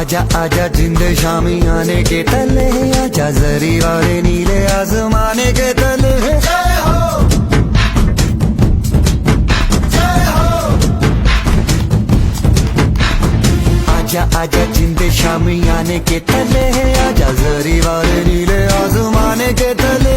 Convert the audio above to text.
आजा आजा जिंद शामी आने के तले, आजा जरी वाले नीले आसमाने के तले। जय हो, जय हो। आजा आजा जिंद शामी आने के तले, आजा जरी वाले नीले आसमाने के तले।